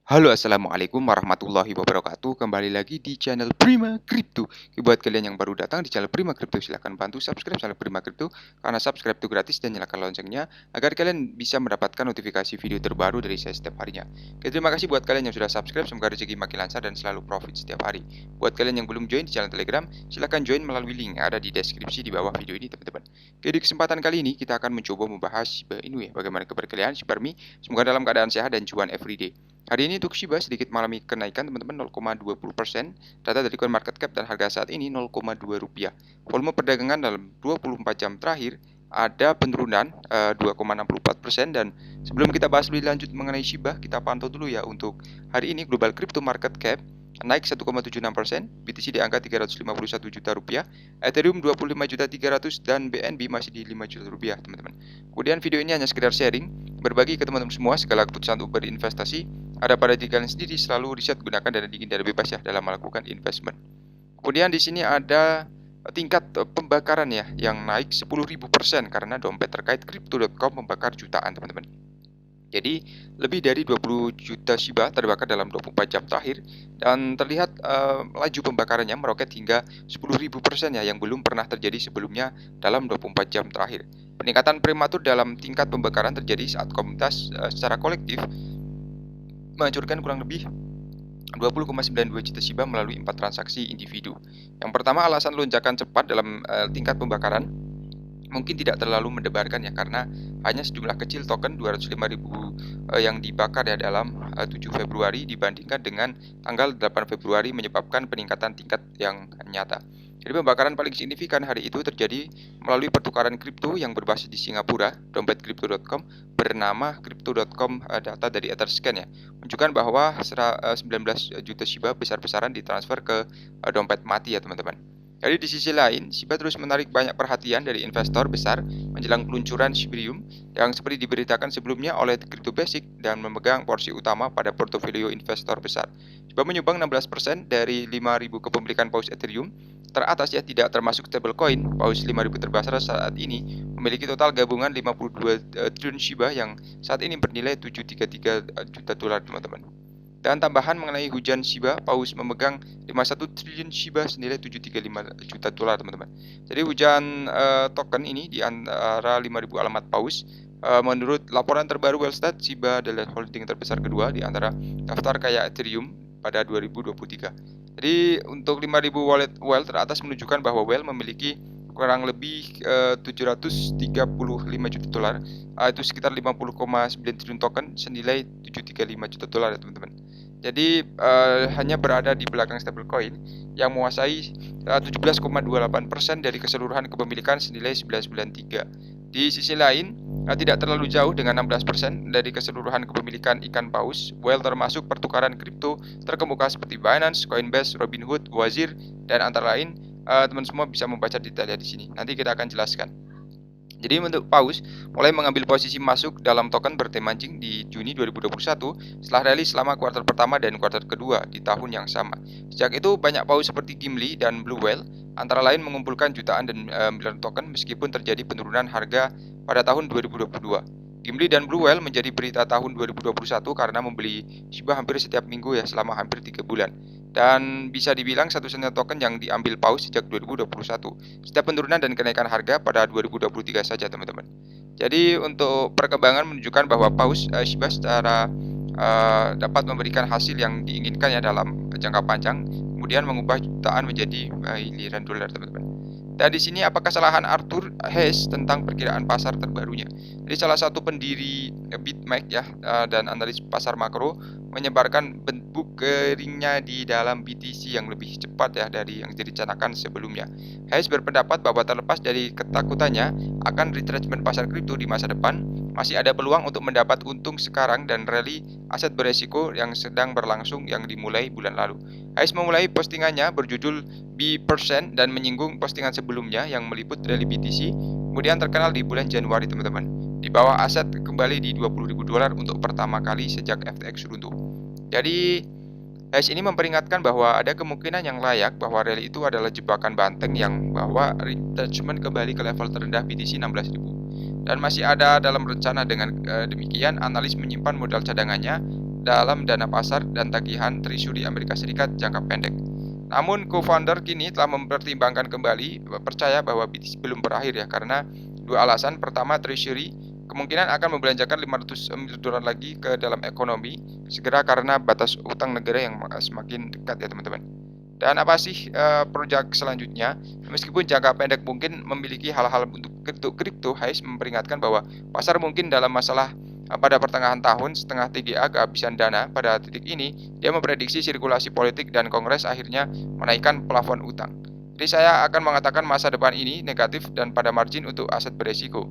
Halo, assalamualaikum warahmatullahi wabarakatuh. Kembali lagi di channel Prima Crypto. Buat kalian yang baru datang di channel Prima Crypto, silahkan bantu subscribe channel Prima Crypto karena subscribe itu gratis dan nyalakan loncengnya agar kalian bisa mendapatkan notifikasi video terbaru dari saya setiap harinya. Oke, terima kasih buat kalian yang sudah subscribe. Semoga rezeki makin lancar dan selalu profit setiap hari. Buat kalian yang belum join di channel Telegram, silahkan join melalui link yang ada di deskripsi di bawah video ini, teman-teman. Oke, di kesempatan kali ini kita akan mencoba membahas Shiba Inu ya. Bagaimana kabar kalian, Shiba Army? Semoga dalam keadaan sehat dan cuan everyday. Hari ini untuk Shiba sedikit mengalami kenaikan teman-teman 0,20%. Data dari CoinMarketCap dan harga saat ini 0,2 rupiah. Volume perdagangan dalam 24 jam terakhir ada penurunan 2,64%. Dan sebelum kita bahas lebih lanjut mengenai Shiba, kita pantau dulu ya untuk hari ini global crypto market cap naik 1,76%, BTC di angka 351 juta rupiah, Ethereum 25.300 dan BNB masih di 5 juta rupiah teman-teman. Kemudian video ini hanya sekedar sharing, berbagi ke teman-teman semua segala keputusan untuk berinvestasi ada pada diri kalian sendiri. Selalu riset, gunakan dana dingin dan bebas ya dalam melakukan investment. Kemudian di sini ada tingkat pembakaran ya yang naik 10.000% karena dompet terkait crypto.com membakar jutaan teman-teman. Jadi lebih dari 20 juta Shiba terbakar dalam 24 jam terakhir dan terlihat laju pembakarannya meroket hingga 10.000% ya yang belum pernah terjadi sebelumnya dalam 24 jam terakhir. Peningkatan prematur dalam tingkat pembakaran terjadi saat komunitas secara kolektif menghancurkan kurang lebih 20,92 juta Shiba melalui 4 transaksi individu. Yang pertama, alasan lonjakan cepat dalam tingkat pembakaran mungkin tidak terlalu mendebarkan ya karena hanya sejumlah kecil token 205.000 yang dibakar ya dalam 7 Februari dibandingkan dengan tanggal 8 Februari menyebabkan peningkatan tingkat yang nyata. Jadi pembakaran paling signifikan hari itu terjadi melalui pertukaran kripto yang berbasis di Singapura. Dompet crypto.com bernama crypto.com data dari Etherscan ya menunjukkan bahwa 19 juta Shiba besar-besaran ditransfer ke dompet mati ya teman-teman. Jadi di sisi lain, Shiba terus menarik banyak perhatian dari investor besar menjelang peluncuran Shibarium yang seperti diberitakan sebelumnya oleh Crypto Basic dan memegang porsi utama pada portofolio investor besar. Shiba menyumbang 16% dari 5.000 kepemilikan paus Ethereum teratas ya, tidak termasuk stablecoin. Paus 5.000 terbesar saat ini memiliki total gabungan 52 triliun Shiba yang saat ini bernilai 733 juta dolar teman-teman. Dan tambahan mengenai hujan Shiba, Paus memegang 51 triliun Shiba senilai 735 juta dolar teman-teman. Jadi hujan token ini di antara 5.000 alamat Paus. Menurut laporan terbaru Wellstat, Shiba adalah holding terbesar kedua di antara daftar kaya Ethereum pada 2023. Jadi untuk 5.000 wallet Well teratas menunjukkan bahwa Well memiliki kurang lebih 735 juta dolar, itu sekitar 50,9 triliun token senilai 735 juta dolar ya teman-teman. Jadi hanya berada di belakang stablecoin yang menguasai 17,28% dari keseluruhan kepemilikan senilai 993. Di sisi lain, tidak terlalu jauh dengan 16% dari keseluruhan kepemilikan ikan paus. Well termasuk pertukaran kripto terkemuka seperti Binance, Coinbase, Robinhood, Wazir, dan antara lain. Teman semua bisa membaca detailnya di sini. Nanti kita akan jelaskan. Jadi untuk Paus mulai mengambil posisi masuk dalam token bertema anjing di Juni 2021 setelah rally selama kuartal pertama dan kuartal kedua di tahun yang sama. Sejak itu banyak Paus seperti Gimli dan Blue Whale antara lain mengumpulkan jutaan dan miliaran token meskipun terjadi penurunan harga pada tahun 2022. Gimli dan Blue Whale menjadi berita tahun 2021 karena membeli Shiba hampir setiap minggu ya selama hampir 3 bulan. Dan bisa dibilang satu-satunya token yang diambil Paus sejak 2021. Setiap penurunan dan kenaikan harga pada 2023 saja teman-teman. Jadi untuk perkembangan menunjukkan bahwa Paus Shiba secara dapat memberikan hasil yang diinginkan ya dalam jangka panjang, kemudian mengubah jutaan menjadi miliaran dolar teman-teman. Dan di sini apa kesalahan Arthur Hayes tentang perkiraan pasar terbarunya? Jadi salah satu pendiri BitMEX ya dan analis pasar makro menyebarkan bentuk keringnya di dalam BTC yang lebih cepat ya dari yang direncanakan sebelumnya. Hayes berpendapat bahwa terlepas dari ketakutannya akan retrenchment pasar kripto di masa depan, masih ada peluang untuk mendapat untung sekarang dan rally aset beresiko yang sedang berlangsung yang dimulai bulan lalu. Hayes memulai postingannya berjudul B% dan menyinggung postingan sebelumnya yang meliput rally BTC, kemudian terkenal di bulan Januari teman-teman. Di bawah aset kembali di 20.000 dolar untuk pertama kali sejak FTX runtuh. Jadi Hayes ini memperingatkan bahwa ada kemungkinan yang layak bahwa rally itu adalah jebakan banteng yang bahwa retrenchment kembali ke level terendah BTC 16.000. Dan masih ada dalam rencana dengan demikian analis menyimpan modal cadangannya dalam dana pasar dan tagihan Treasury Amerika Serikat jangka pendek. Namun, co-founder kini telah mempertimbangkan kembali, percaya bahwa BTC belum berakhir ya, karena dua alasan. Pertama, Treasury kemungkinan akan membelanjakan 500 miliar dolar lagi ke dalam ekonomi segera karena batas utang negara yang semakin dekat ya teman-teman. Dan apa sih proyek selanjutnya? Meskipun jangka pendek mungkin memiliki hal-hal untuk kripto, Hayes memperingatkan bahwa pasar mungkin dalam masalah pada pertengahan tahun setengah TGA kehabisan dana. Pada titik ini, dia memprediksi sirkulasi politik dan Kongres akhirnya menaikkan plafon utang. Jadi saya akan mengatakan masa depan ini negatif dan pada margin untuk aset beresiko.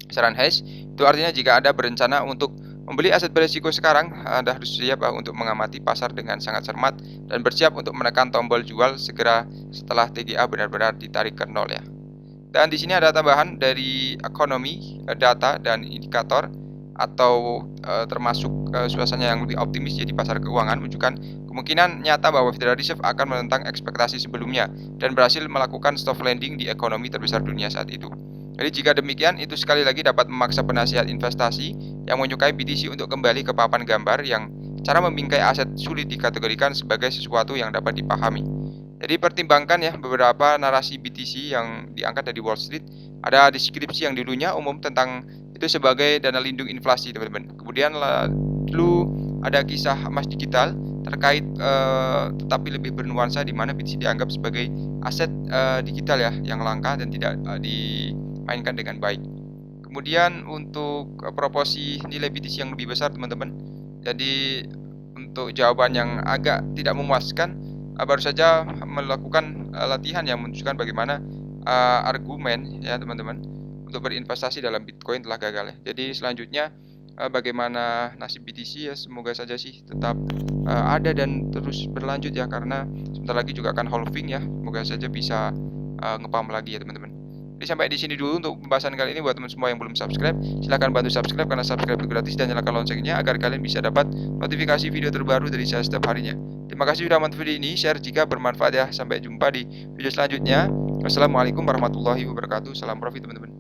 Saran Hayes, itu artinya jika Anda berencana untuk membeli aset beresiko sekarang, Anda harus siap untuk mengamati pasar dengan sangat cermat dan bersiap untuk menekan tombol jual segera setelah TGA benar-benar ditarik ke nol ya. Dan di sini ada tambahan dari ekonomi, data dan indikator atau termasuk suasana yang lebih optimis di pasar keuangan menunjukkan kemungkinan nyata bahwa Federal Reserve akan menentang ekspektasi sebelumnya dan berhasil melakukan soft landing di ekonomi terbesar dunia saat itu. Jadi jika demikian, itu sekali lagi dapat memaksa penasihat investasi yang menyukai BTC untuk kembali ke papan gambar yang cara membingkai aset sulit dikategorikan sebagai sesuatu yang dapat dipahami. Jadi pertimbangkan ya beberapa narasi BTC yang diangkat dari Wall Street. Ada deskripsi yang dulunya umum tentang itu sebagai dana lindung inflasi teman-teman. Kemudian lalu ada kisah emas digital terkait tetapi lebih bernuansa di mana BTC dianggap sebagai aset digital ya yang langka dan tidak dimainkan dengan baik. Kemudian untuk proporsi nilai BTC yang lebih besar teman-teman. Jadi untuk jawaban yang agak tidak memuaskan, baru saja melakukan latihan yang menunjukkan bagaimana argumen ya teman-teman untuk berinvestasi dalam Bitcoin telah gagal ya. Jadi selanjutnya bagaimana nasib BTC ya, semoga saja sih tetap ada dan terus berlanjut ya, karena sebentar lagi juga akan halving ya. Semoga saja bisa ngepump lagi ya teman-teman. Jadi sampai di sini dulu untuk pembahasan kali ini. Buat teman semua yang belum subscribe, silahkan bantu subscribe karena subscribe itu gratis, dan nyalakan loncengnya agar kalian bisa dapat notifikasi video terbaru dari saya setiap harinya. Terima kasih sudah menonton video ini, share jika bermanfaat ya. Sampai jumpa di video selanjutnya. Wassalamualaikum warahmatullahi wabarakatuh. Salam profit teman-teman.